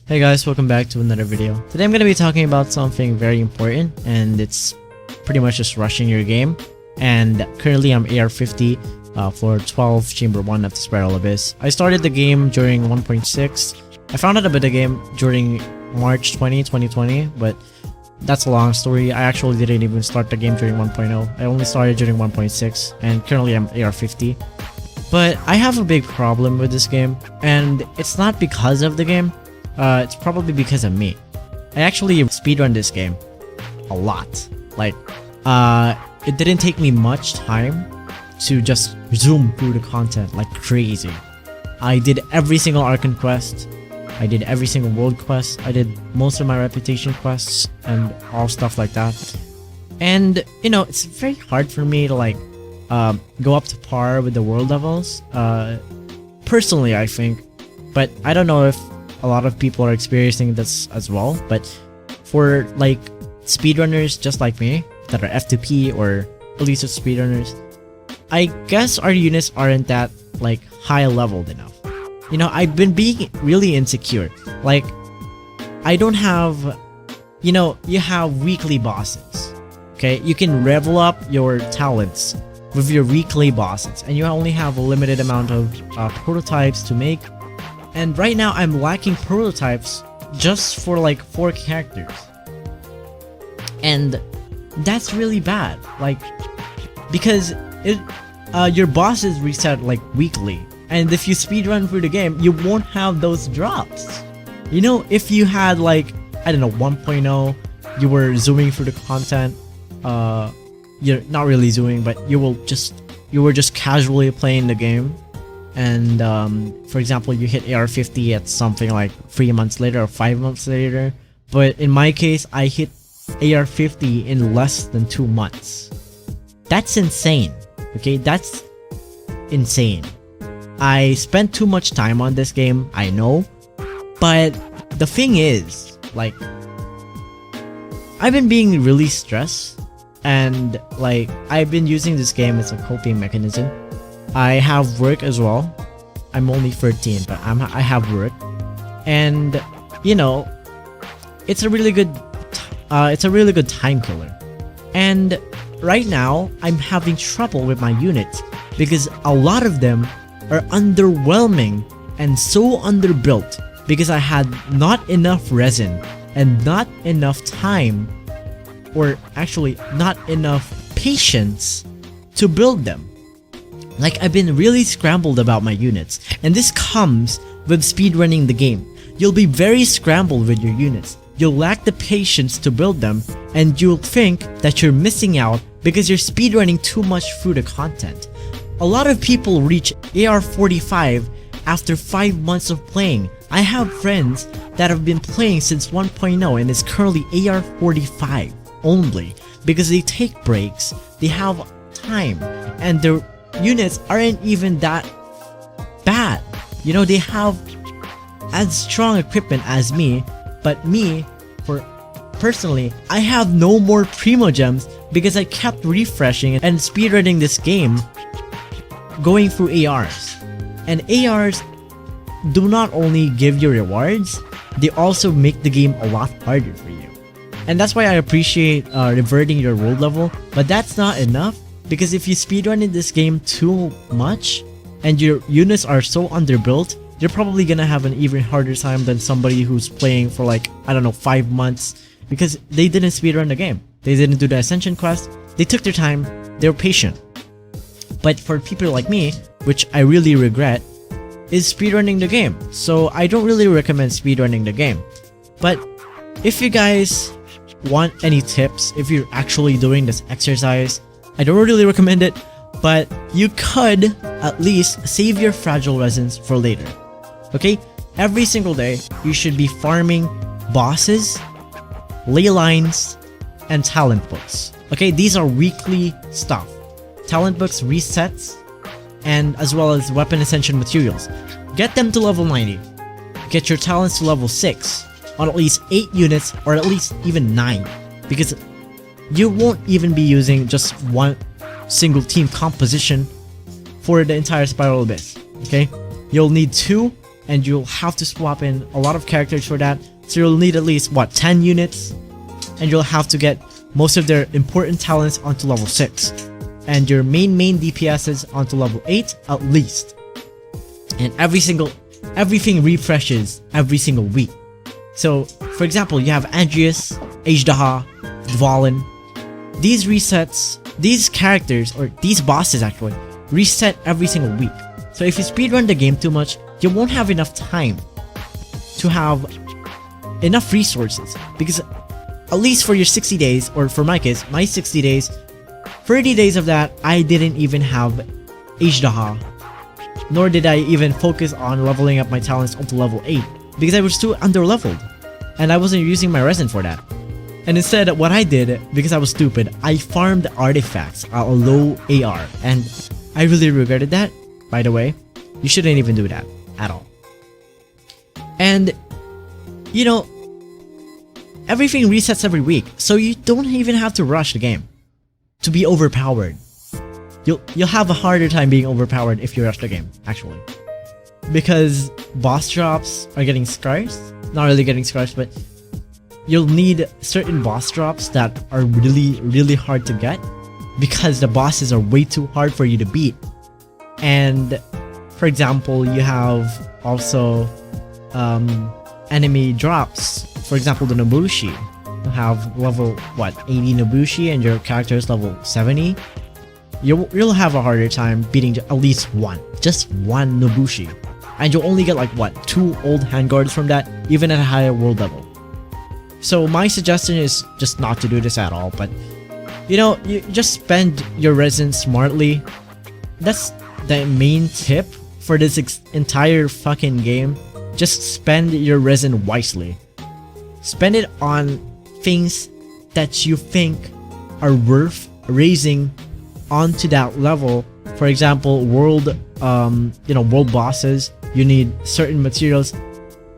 Hey guys, welcome back to another video. Today I'm going to be talking about something very important, and it's pretty much just rushing your game. And currently I'm AR50 for 12 Chamber 1 of the Spiral Abyss. I started the game during 1.6. I found out about the game during March 2020, but that's a long story. I actually didn't even start the game during 1.0. I only started during 1.6, and currently I'm AR50. But I have a big problem with this game, and it's not because of the game. It's probably because of me. I actually speedrun this game a lot. Like, it didn't take me much time to just zoom through the content like crazy. I did every single Arkan quest. I did every single world quest. I did most of my reputation quests and all stuff like that. And, you know, it's very hard for me to like go up to par with the world levels. Personally, I think. But I don't know if a lot of people are experiencing this as well. But for like speedrunners just like me that are F2P or elite speedrunners, I guess our units aren't that like high leveled enough. You know, I've been being really insecure. Like, I don't have, you know, you have weekly bosses. Okay, you can level up your talents with your weekly bosses, and you only have a limited amount of prototypes to make. And right now I'm lacking prototypes just for like 4 characters, and that's really bad. Like, because your bosses reset like weekly, and if you speedrun through the game, you won't have those drops. You know, if you had like, I don't know, 1.0, you were zooming through the content, you're not really zooming, but you were just casually playing the game, and for example, you hit AR50 at something like 3 months later or 5 months later. But in my case, I hit AR50 in less than 2 months. That's insane. Okay, that's insane. I spent too much time on this game, I know, but the thing is, like, I've been being really stressed, and like, I've been using this game as a coping mechanism. I have work as well. I'm only 13, but I have work, and you know, it's a really good time killer. And right now, I'm having trouble with my units because a lot of them are underwhelming and so underbuilt because I had not enough resin and not enough time, or actually not enough patience to build them. Like, I've been really scrambled about my units, and this comes with speedrunning the game. You'll be very scrambled with your units. You'll lack the patience to build them, and you'll think that you're missing out because you're speedrunning too much through the content. A lot of people reach AR45 after 5 months of playing. I have friends that have been playing since 1.0 and is currently AR45 only because they take breaks, they have time, and their units aren't even that bad. You know, they have as strong equipment as me, but me, personally, I have no more Primo Gems because I kept refreshing and speedrunning this game going through ARs. And ARs do not only give you rewards, they also make the game a lot harder for you. And that's why I appreciate reverting your world level, but that's not enough, because if you speedrun in this game too much and your units are so underbuilt, you're probably gonna have an even harder time than somebody who's playing for like, I don't know, 5 months, because they didn't speedrun the game. They didn't do the Ascension quest, they took their time, they were patient. But for people like me, which I really regret, is speedrunning the game. So I don't really recommend speedrunning the game. But if you guys want any tips, if you're actually doing this exercise, I don't really recommend it, but you could at least save your fragile resins for later. Okay? Every single day, you should be farming bosses, ley lines, and talent books. Okay? These are weekly stuff. Talent books, resets, and as well as weapon ascension materials. Get them to level 90. Get your talents to level 6 on at least 8 units, or at least even 9, because you won't even be using just one single team composition for the entire Spiral Abyss. Okay? You'll need 2 and you'll have to swap in a lot of characters for that. So you'll need at least what, 10 units, and you'll have to get most of their important talents onto level 6, and your main DPSs onto level 8 at least. And everything refreshes every single week. So for example, you have Andreas, Ajdaha, Dvalin. These resets, these characters, or these bosses actually, reset every single week. So if you speedrun the game too much, you won't have enough time to have enough resources, because at least for your 60 days, or for my case, my 60 days, 30 days of that, I didn't even have Ajdaha, nor did I even focus on leveling up my talents onto level 8, because I was too underleveled, and I wasn't using my resin for that. And instead, what I did, because I was stupid, I farmed artifacts at a low AR, and I really regretted that, by the way. You shouldn't even do that, at all. And, you know, everything resets every week, so you don't even have to rush the game to be overpowered. You'll have a harder time being overpowered if you rush the game, actually. Because boss drops are getting scarce. Not really getting scarce, but you'll need certain boss drops that are really hard to get, because the bosses are way too hard for you to beat. And for example, you have also enemy drops. For example, the Nobushi. You have level 80 Nobushi and your character is level 70. You'll have a harder time beating at least just one Nobushi, and you'll only get like 2 old handguards from that, even at a higher world level. So my suggestion is just not to do this at all, but you know, you just spend your resin smartly. That's the main tip for this entire fucking game. Just spend your resin wisely. Spend it on things that you think are worth raising onto that level. For example, world bosses, you need certain materials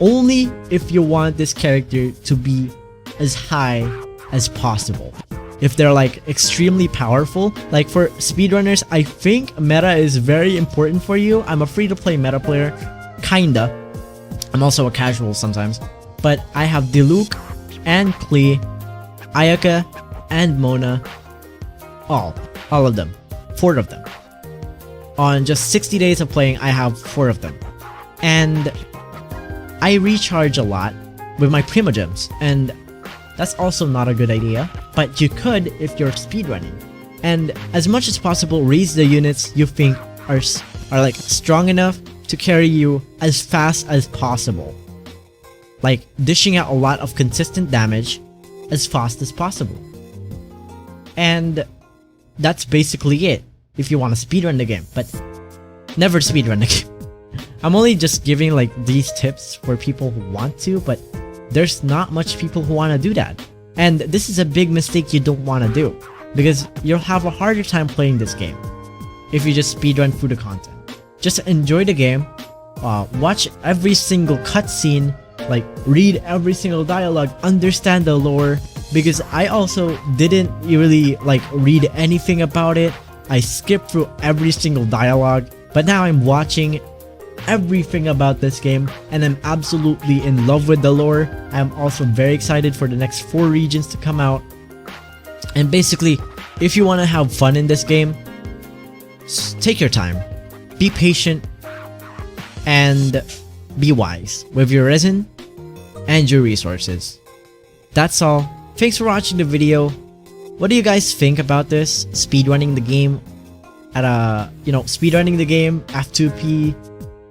only if you want this character to be as high as possible. If they're like extremely powerful, like for speedrunners, I think meta is very important for you. I'm a free-to-play meta player, kinda. I'm also a casual sometimes, but I have Diluc and Klee, Ayaka and Mona, all of them, 4 of them. On just 60 days of playing, I have 4 of them, and I recharge a lot with my Primogems, and that's also not a good idea, but you could if you're speedrunning. And as much as possible, raise the units you think are like strong enough to carry you as fast as possible, like dishing out a lot of consistent damage as fast as possible. And that's basically it if you want to speedrun the game, but never speedrun the game. I'm only just giving like these tips for people who want to, but there's not much people who want to do that. And this is a big mistake you don't want to do, because you'll have a harder time playing this game if you just speedrun through the content. Just enjoy the game, watch every single cutscene, like read every single dialogue, understand the lore, because I also didn't really like read anything about it. I skipped through every single dialogue, but now I'm watching everything about this game and I'm absolutely in love with the lore. I'm also very excited for the next 4 regions to come out. And basically, if you want to have fun in this game, take your time, be patient, and be wise with your resin and your resources. That's all. Thanks for watching the video. What do you guys think about this? Speedrunning the game at speedrunning the game, F2P.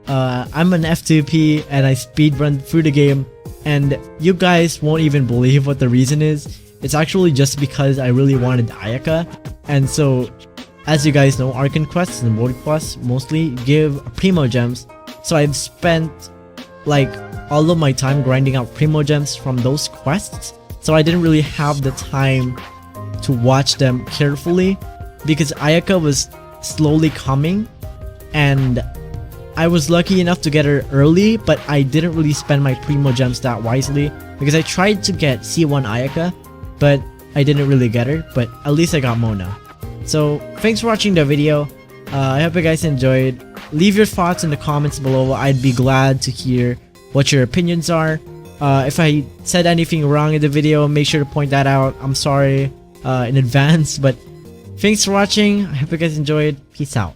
I'm an F2P and I speedrun through the game, and you guys won't even believe what the reason is. It's actually just because I really wanted Ayaka, and so as you guys know, Arcane quests and world quests mostly give Primo Gems, so I've spent like all of my time grinding out Primo Gems from those quests, so I didn't really have the time to watch them carefully because Ayaka was slowly coming, and I was lucky enough to get her early, but I didn't really spend my Primo Gems that wisely because I tried to get C1 Ayaka, but I didn't really get her, but at least I got Mona. So thanks for watching the video. I hope you guys enjoyed. leave your thoughts in the comments below. I'd be glad to hear what your opinions are. If I said anything wrong in the video, make sure to point that out. I'm sorry in advance, but thanks for watching. I hope you guys enjoyed. Peace out.